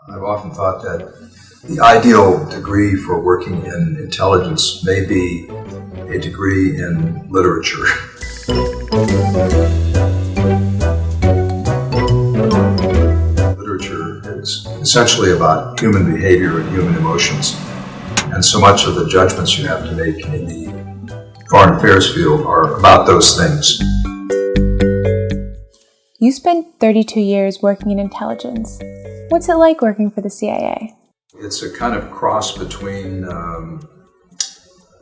I've often thought that the ideal degree for working in intelligence may be a degree in literature. Literature is essentially about human behavior and human emotions, and so much of the judgments you have to make in the foreign affairs field are about those things. You spent 32 years working in intelligence. What's it like working for the CIA? It's a kind of cross between a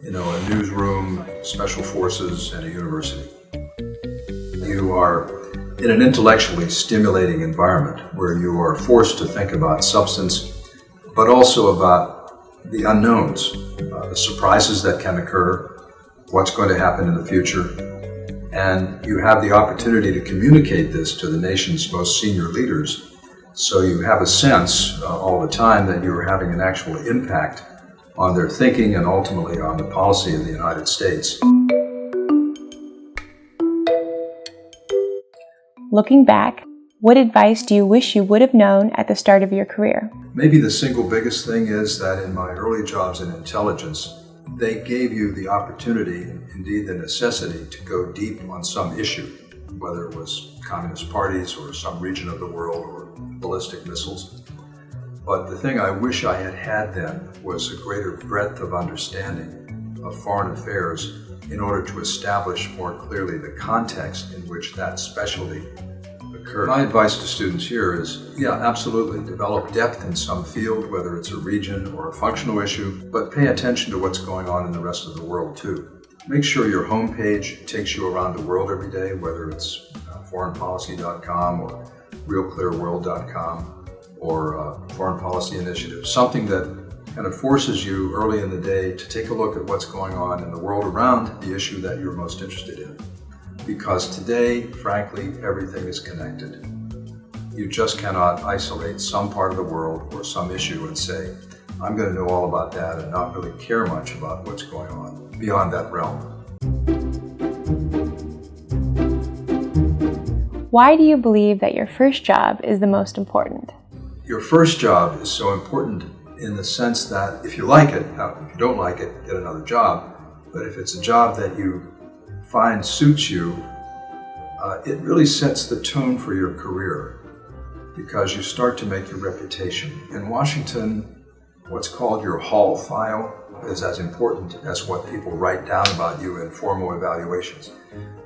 newsroom, special forces, and a university. You are in an intellectually stimulating environment where you are forced to think about substance, but also about the unknowns, the surprises that can occur, what's going to happen in the future. And you have the opportunity to communicate this to the nation's most senior leaders. So you have a sense all the time that you're having an actual impact on their thinking and ultimately on the policy of the United States. Looking back, what advice do you wish you would have known at the start of your career? Maybe the single biggest thing is that in my early jobs in intelligence, they gave you the opportunity, indeed the necessity, to go deep on some issue, whether it was communist parties or some region of the world or ballistic missiles. But the thing I wish I had had then was a greater breadth of understanding of foreign affairs in order to establish more clearly the context in which that specialty occurred. My advice to students here is, absolutely, develop depth in some field, whether it's a region or a functional issue, but pay attention to what's going on in the rest of the world too. Make sure your homepage takes you around the world every day, whether it's foreignpolicy.com or realclearworld.com or Foreign Policy Initiative, something that kind of forces you early in the day to take a look at what's going on in the world around the issue that you're most interested in. Because today, frankly, everything is connected. You just cannot isolate some part of the world or some issue and say, I'm going to know all about that and not really care much about what's going on beyond that realm. Why do you believe that your first job is the most important? Your first job is so important in the sense that if you like it, if you don't like it, get another job. But if it's a job that you find suits you, it really sets the tone for your career because you start to make your reputation. In Washington, what's called your hall file is as important as what people write down about you in formal evaluations.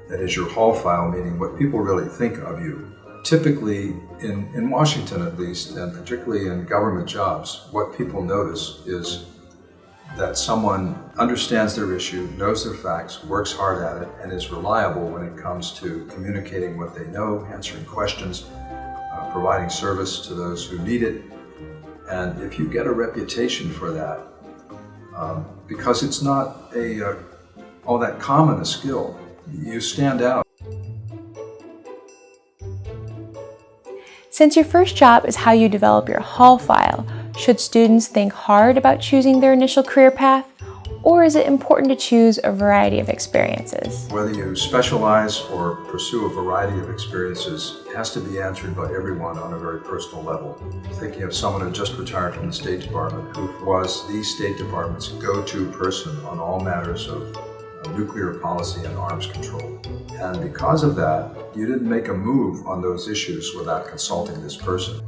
That is your hall file, meaning what people really think of you. Typically, in Washington at least, and particularly in government jobs, what people notice is that someone understands their issue, knows their facts, works hard at it, and is reliable when it comes to communicating what they know, answering questions, providing service to those who need it. And if you get a reputation for that, because it's not all that common a skill, you stand out. Since your first job is how you develop your hall file, should students think hard about choosing their initial career path, or is it important to choose a variety of experiences? Whether you specialize or pursue a variety of experiences has to be answered by everyone on a very personal level. Thinking of someone who just retired from the State Department, who was the State Department's go-to person on all matters of nuclear policy and arms control. And because of that, you didn't make a move on those issues without consulting this person.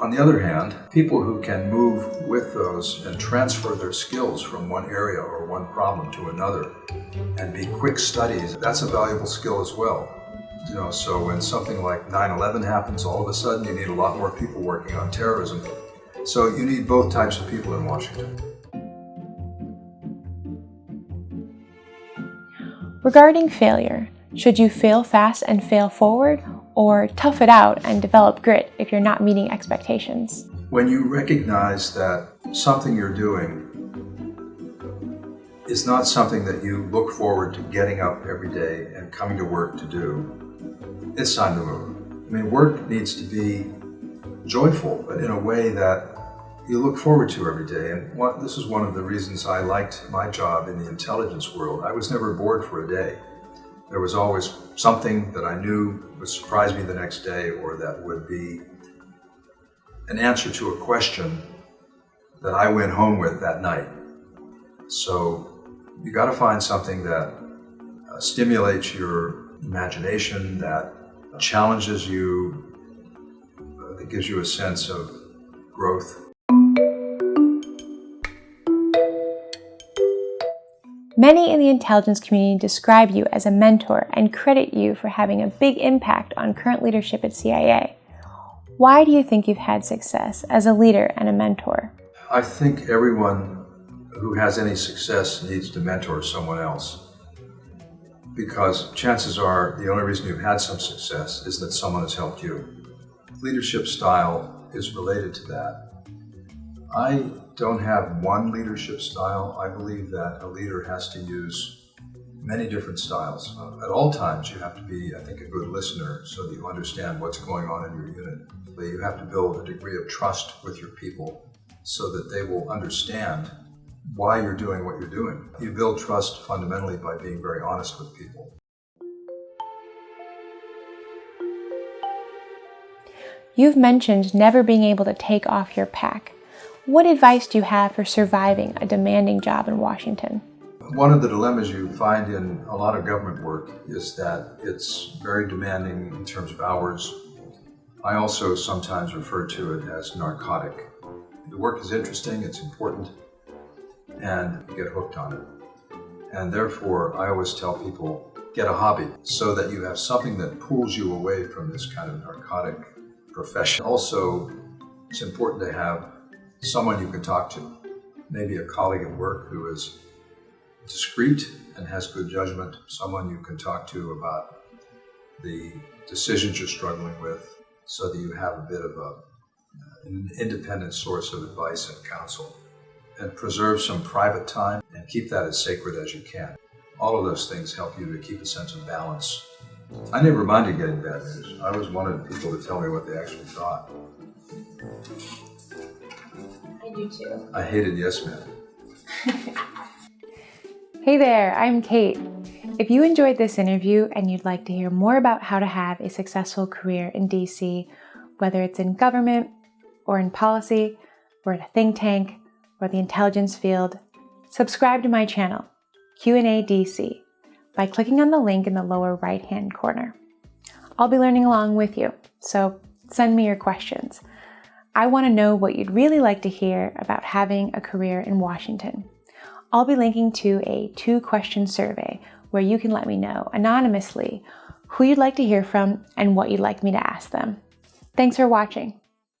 On the other hand, people who can move with those and transfer their skills from one area or one problem to another and be quick studies, that's a valuable skill as well. So when something like 9/11 happens, all of a sudden you need a lot more people working on terrorism. So you need both types of people in Washington. Regarding failure, should you fail fast and fail forward, or tough it out and develop grit if you're not meeting expectations? When you recognize that something you're doing is not something that you look forward to getting up every day and coming to work to do, it's time to move. Work needs to be joyful, but in a way that you look forward to every day. And this is one of the reasons I liked my job in the intelligence world. I was never bored for a day. There was always something that I knew would surprise me the next day or that would be an answer to a question that I went home with that night. So you got to find something that stimulates your imagination, that challenges you, that gives you a sense of growth. Many in the intelligence community describe you as a mentor and credit you for having a big impact on current leadership at CIA. Why do you think you've had success as a leader and a mentor? I think everyone who has any success needs to mentor someone else, because chances are the only reason you've had some success is that someone has helped you. Leadership style is related to that. I don't have one leadership style. I believe that a leader has to use many different styles. At all times, you have to be, I think, a good listener so that you understand what's going on in your unit. You have to build a degree of trust with your people so that they will understand why you're doing what you're doing. You build trust fundamentally by being very honest with people. You've mentioned never being able to take off your pack. What advice do you have for surviving a demanding job in Washington? One of the dilemmas you find in a lot of government work is that it's very demanding in terms of hours. I also sometimes refer to it as narcotic. The work is interesting, it's important, and you get hooked on it. And therefore, I always tell people, get a hobby so that you have something that pulls you away from this kind of narcotic profession. Also, it's important to have someone you can talk to, maybe a colleague at work who is discreet and has good judgment, someone you can talk to about the decisions you're struggling with so that you have a bit of an independent source of advice and counsel. And preserve some private time and keep that as sacred as you can. All of those things help you to keep a sense of balance. I never minded getting bad news. I always wanted people to tell me what they actually thought. I do too. I hated yes men. Hey there, I'm Kate. If you enjoyed this interview and you'd like to hear more about how to have a successful career in DC, whether it's in government or in policy or at a think tank or the intelligence field, subscribe to my channel, Q&ADC, by clicking on the link in the lower right-hand corner. I'll be learning along with you, so send me your questions. I want to know what you'd really like to hear about having a career in Washington. I'll be linking to a 2-question survey where you can let me know anonymously who you'd like to hear from and what you'd like me to ask them. Thanks for watching.